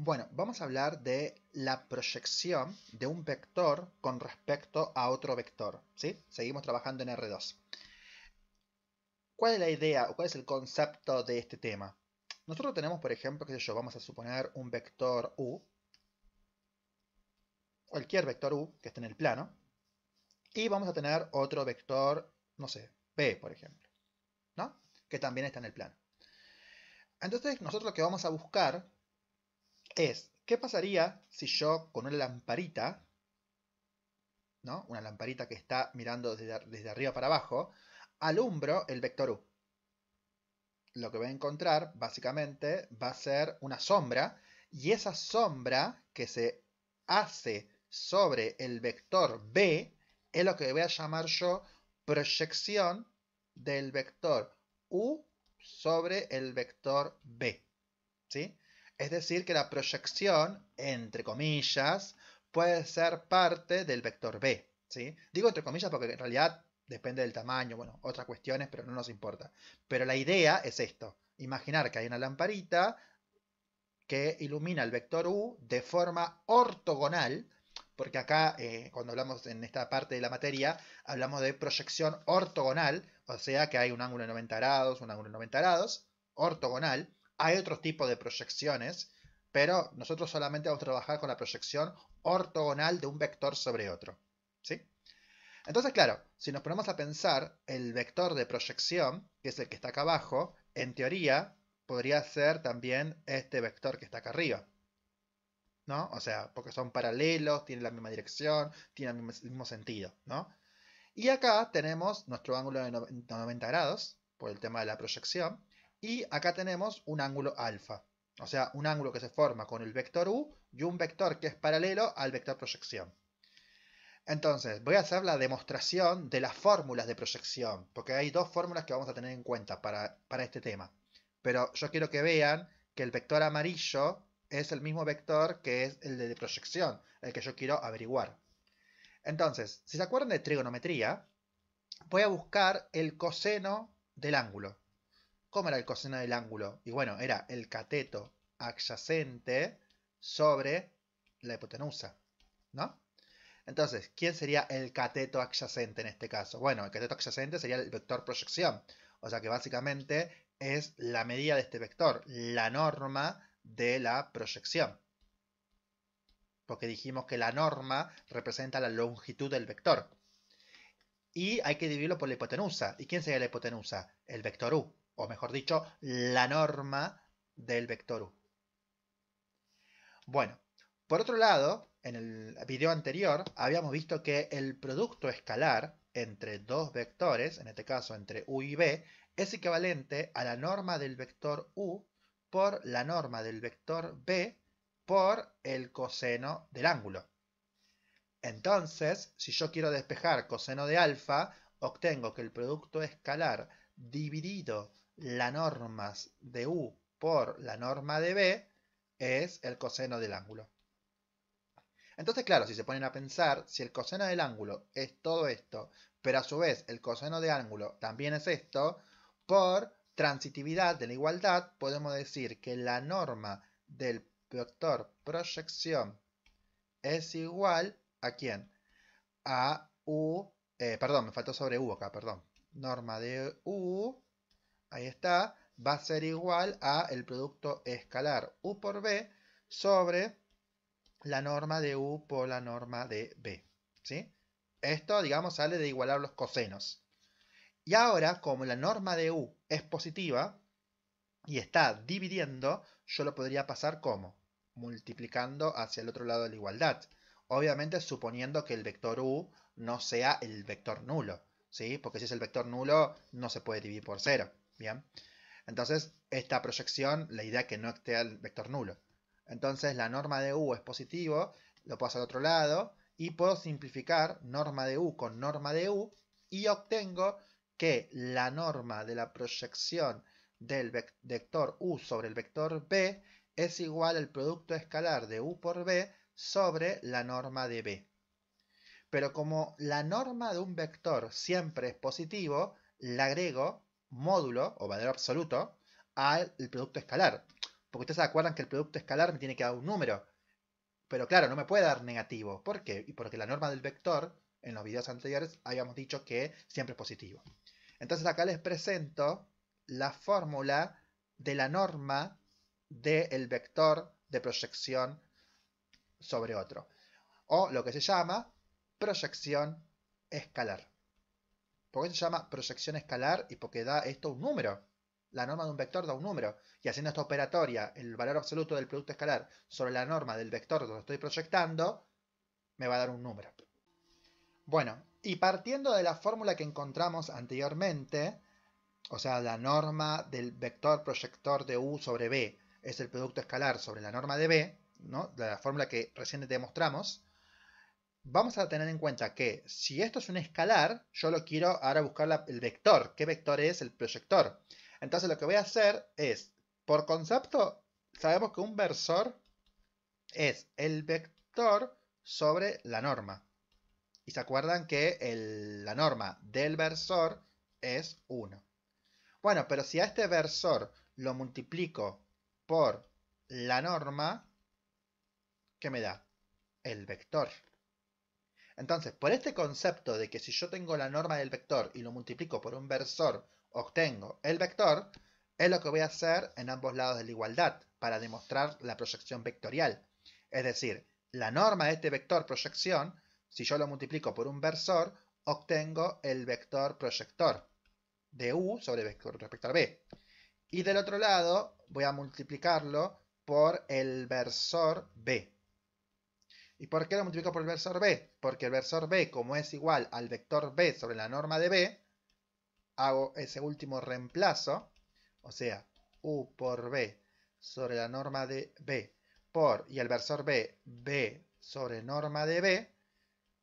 Bueno, vamos a hablar de la proyección de un vector con respecto a otro vector, ¿sí? Seguimos trabajando en R2. ¿Cuál es la idea o cuál es el concepto de este tema? Nosotros tenemos, por ejemplo, qué sé yo, vamos a suponer un vector U, cualquier vector U que esté en el plano, y vamos a tener otro vector, no sé, P, por ejemplo, ¿no? Que también está en el plano. Entonces, nosotros lo que vamos a buscar es, ¿qué pasaría si yo con una lamparita, ¿no? Una lamparita que está mirando desde arriba para abajo, alumbro el vector U? Lo que voy a encontrar, básicamente, va a ser una sombra, y esa sombra que se hace sobre el vector B es lo que voy a llamar yo proyección del vector U sobre el vector B, ¿sí? Es decir, que la proyección, entre comillas, puede ser parte del vector B, ¿sí? Digo entre comillas porque en realidad depende del tamaño, bueno, otras cuestiones, pero no nos importa. Pero la idea es esto: imaginar que hay una lamparita que ilumina el vector U de forma ortogonal, porque acá, cuando hablamos en esta parte de la materia, hablamos de proyección ortogonal, o sea que hay un ángulo de 90 grados, un ángulo de 90 grados, ortogonal. Hay otros tipos de proyecciones, pero nosotros solamente vamos a trabajar con la proyección ortogonal de un vector sobre otro, ¿sí? Entonces, claro, si nos ponemos a pensar, el vector de proyección, que es el que está acá abajo, en teoría podría ser también este vector que está acá arriba, ¿no? O sea, porque son paralelos, tienen la misma dirección, tienen el mismo sentido, ¿no? Y acá tenemos nuestro ángulo de 90 grados, por el tema de la proyección, y acá tenemos un ángulo alfa, o sea, un ángulo que se forma con el vector U y un vector que es paralelo al vector proyección. Entonces, voy a hacer la demostración de las fórmulas de proyección, porque hay dos fórmulas que vamos a tener en cuenta para este tema. Pero yo quiero que vean que el vector amarillo es el mismo vector que es el de proyección, el que yo quiero averiguar. Entonces, si se acuerdan de trigonometría, voy a buscar el coseno del ángulo. ¿Cómo era el coseno del ángulo? Y bueno, era el cateto adyacente sobre la hipotenusa, ¿no? Entonces, ¿quién sería el cateto adyacente en este caso? Bueno, el cateto adyacente sería el vector proyección. O sea que básicamente es la medida de este vector, la norma de la proyección. Porque dijimos que la norma representa la longitud del vector. Y hay que dividirlo por la hipotenusa. ¿Y quién sería la hipotenusa? El vector U. O mejor dicho, la norma del vector U. Bueno, por otro lado, en el video anterior habíamos visto que el producto escalar entre dos vectores, en este caso entre U y B, es equivalente a la norma del vector U por la norma del vector B por el coseno del ángulo. Entonces, si yo quiero despejar coseno de alfa, obtengo que el producto escalar dividido la norma de U por la norma de B es el coseno del ángulo. Entonces, claro, si se ponen a pensar, si el coseno del ángulo es todo esto, pero a su vez el coseno de ángulo también es esto, por transitividad de la igualdad podemos decir que la norma del vector proyección es igual ¿a quién? A U, perdón, me faltó sobre U acá, perdón. Norma de U, ahí está, va a ser igual a el producto escalar U por B sobre la norma de U por la norma de B, ¿sí? Esto, digamos, sale de igualar los cosenos. Y ahora, como la norma de U es positiva y está dividiendo, yo lo podría pasar como multiplicando hacia el otro lado de la igualdad. Obviamente suponiendo que el vector U no sea el vector nulo, ¿sí? Porque si es el vector nulo, no se puede dividir por cero, ¿bien? Entonces, esta proyección, la idea es que no esté el vector nulo. Entonces, la norma de U es positivo, lo paso al otro lado, y puedo simplificar norma de U con norma de U, y obtengo que la norma de la proyección del vector U sobre el vector B es igual al producto escalar de U por B sobre la norma de B. Pero como la norma de un vector siempre es positivo, le agrego módulo o valor absoluto al producto escalar. Porque ustedes se acuerdan que el producto escalar me tiene que dar un número. Pero claro, no me puede dar negativo. ¿Por qué? Y porque la norma del vector, en los videos anteriores, habíamos dicho que siempre es positivo. Entonces acá les presento la fórmula de la norma del vector de proyección sobre otro. O lo que se llama proyección escalar. ¿Por qué se llama proyección escalar? Y porque da esto un número. La norma de un vector da un número. Y haciendo esta operatoria, el valor absoluto del producto escalar sobre la norma del vector donde estoy proyectando, me va a dar un número. Bueno, y partiendo de la fórmula que encontramos anteriormente, o sea, la norma del vector proyector de U sobre B es el producto escalar sobre la norma de B, ¿no? De la fórmula que recién demostramos, vamos a tener en cuenta que si esto es un escalar, yo lo quiero ahora buscar el vector. ¿Qué vector es el proyector? Entonces lo que voy a hacer es, por concepto, sabemos que un versor es el vector sobre la norma. Y se acuerdan que la norma del versor es 1. Bueno, pero si a este versor lo multiplico por la norma, ¿qué me da? El vector. Entonces, por este concepto de que si yo tengo la norma del vector y lo multiplico por un versor, obtengo el vector, es lo que voy a hacer en ambos lados de la igualdad para demostrar la proyección vectorial. Es decir, la norma de este vector proyección, si yo lo multiplico por un versor, obtengo el vector proyector de U sobre respecto a B. Y del otro lado voy a multiplicarlo por el versor B. ¿Y por qué lo multiplico por el versor B? Porque el versor B, como es igual al vector B sobre la norma de B, hago ese último reemplazo, o sea, U por B sobre la norma de B por, y el versor B, B sobre norma de B,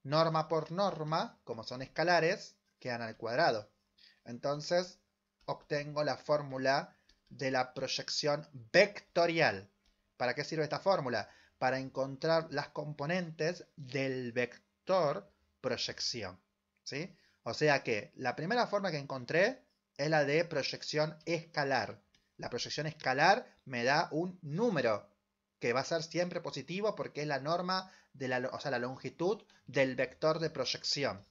norma por norma, como son escalares, quedan al cuadrado. Entonces, obtengo la fórmula de la proyección vectorial. ¿Para qué sirve esta fórmula? Para encontrar las componentes del vector proyección. ¿Sí? O sea que la primera forma que encontré es la de proyección escalar. La proyección escalar me da un número que va a ser siempre positivo porque es la norma de la longitud del vector de proyección.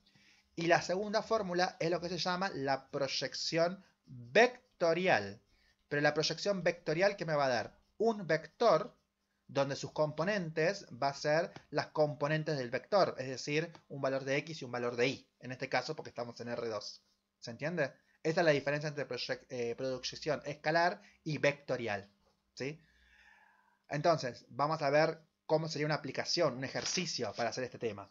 Y la segunda fórmula es lo que se llama la proyección vectorial. Pero la proyección vectorial, ¿qué me va a dar? Un vector donde sus componentes va a ser las componentes del vector, es decir, un valor de x y un valor de y, en este caso porque estamos en R2. ¿Se entiende? Esa es la diferencia entre proyección escalar y vectorial. ¿Sí? Entonces, vamos a ver cómo sería una aplicación, un ejercicio para hacer este tema.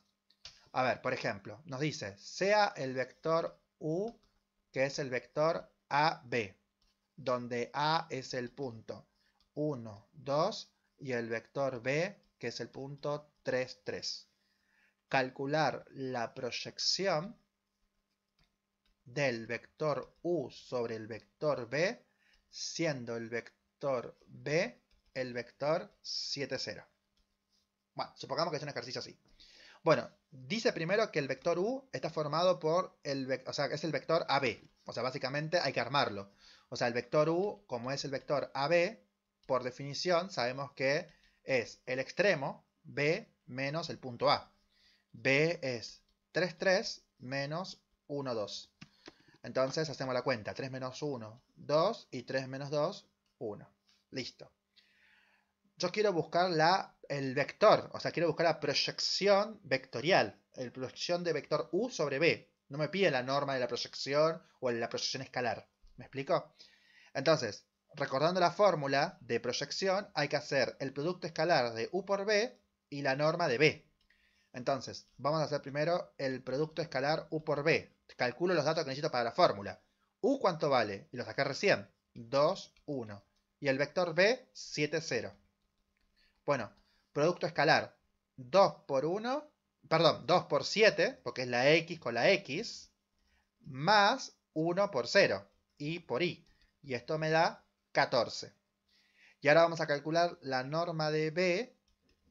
A ver, por ejemplo, nos dice, sea el vector U, que es el vector AB, donde A es el punto 1, 2, y el vector B, que es el punto 3, 3. Calcular la proyección del vector U sobre el vector B, siendo el vector B el vector 7, 0. Bueno, supongamos que es un ejercicio así. Bueno, dice primero que el vector U está formado por o sea, es el vector AB. O sea, básicamente hay que armarlo. O sea, el vector U, como es el vector AB, por definición sabemos que es el extremo B menos el punto A. B es 3, 3 menos 1, 2. Entonces hacemos la cuenta. 3 menos 1, 2 y 3 menos 2, 1. Listo. Yo quiero buscar el vector, o sea, quiero buscar la proyección vectorial, la proyección de vector U sobre B. No me pide la norma de la proyección o la proyección escalar. ¿Me explico? Entonces, recordando la fórmula de proyección, hay que hacer el producto escalar de U por B y la norma de B. Entonces, vamos a hacer primero el producto escalar U por B. Calculo los datos que necesito para la fórmula. U, ¿cuánto vale? Y lo saqué recién. 2, 1. Y el vector B, 7, 0. Bueno, producto escalar 2 por 1, perdón, 2 por 7, porque es la x con la x, más 1 por 0, y por y. Y esto me da 14. Y ahora vamos a calcular la norma de b,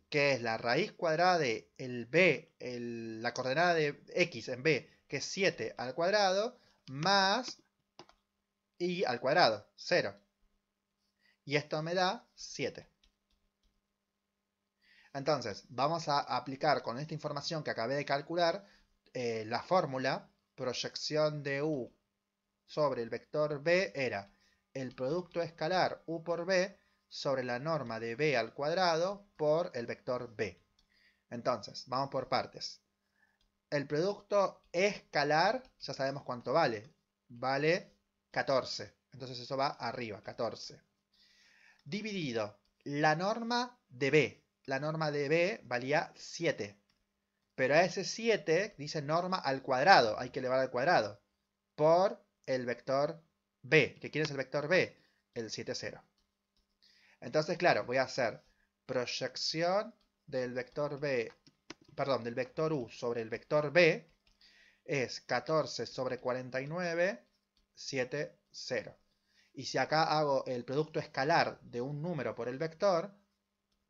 que es la raíz cuadrada de la coordenada de x en b, que es 7 al cuadrado, más y al cuadrado, 0. Y esto me da 7. Entonces, vamos a aplicar con esta información que acabé de calcular la fórmula proyección de u sobre el vector b era el producto escalar u por b sobre la norma de b al cuadrado por el vector b. Entonces, vamos por partes. El producto escalar, ya sabemos cuánto vale. Vale 14. Entonces eso va arriba, 14. Dividido la norma de b. La norma de b valía 7. Pero a ese 7 dice norma al cuadrado. Hay que elevar al cuadrado. Por el vector b. ¿Qué quiere es el vector b? El 7, 0. Entonces, claro, voy a hacer proyección del vector b, perdón, del vector u sobre el vector b es 14 sobre 49, 7, 0. Y si acá hago el producto escalar de un número por el vector,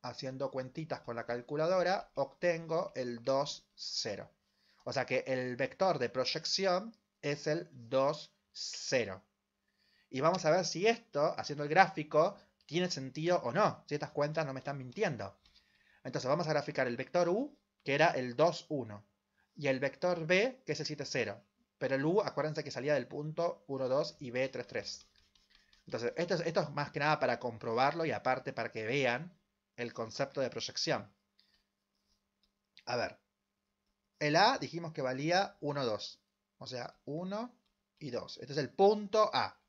haciendo cuentitas con la calculadora, obtengo el 2, 0. O sea que el vector de proyección es el 2, 0. Y vamos a ver si esto, haciendo el gráfico, tiene sentido o no. Si estas cuentas no me están mintiendo. Entonces vamos a graficar el vector u, que era el 2, 1. Y el vector b, que es el 7, 0. Pero el u, acuérdense que salía del punto 1, 2 y b, 3, 3. Entonces, esto es más que nada para comprobarlo y aparte para que vean el concepto de proyección. A ver, el A dijimos que valía 1, 2. O sea, 1 y 2. Este es el punto A.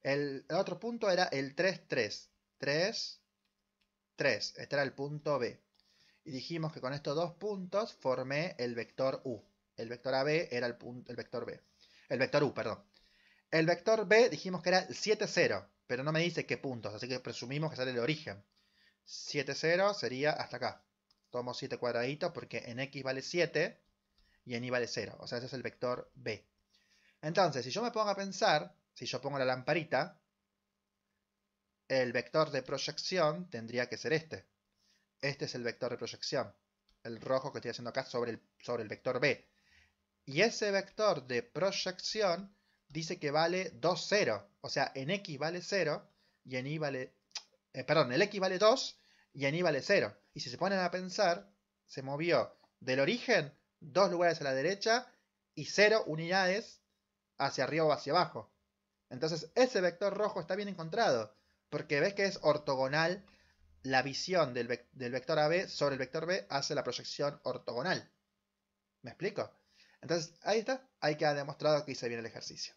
El otro punto era el 3, 3. 3, 3. Este era el punto B. Y dijimos que con estos dos puntos formé el vector U. El vector AB era el vector B. El vector U, perdón. El vector B dijimos que era el 7, 0, pero no me dice qué puntos, así que presumimos que sale el origen. 7, 0 sería hasta acá. Tomo 7 cuadraditos porque en X vale 7 y en Y vale 0. O sea, ese es el vector B. Entonces, si yo me pongo a pensar, si yo pongo la lamparita, el vector de proyección tendría que ser este. Este es el vector de proyección. El rojo que estoy haciendo acá sobre el vector B. Y ese vector de proyección dice que vale 2, 0. O sea, en X vale 0 y en Y vale... perdón, el X vale 2 y en Y vale 0. Y si se ponen a pensar, se movió del origen 2 lugares a la derecha y 0 unidades hacia arriba o hacia abajo. Entonces ese vector rojo está bien encontrado, porque ves que es ortogonal la visión del vector AB sobre el vector B hace la proyección ortogonal. ¿Me explico? Entonces ahí está, ahí queda demostrado que hice bien el ejercicio.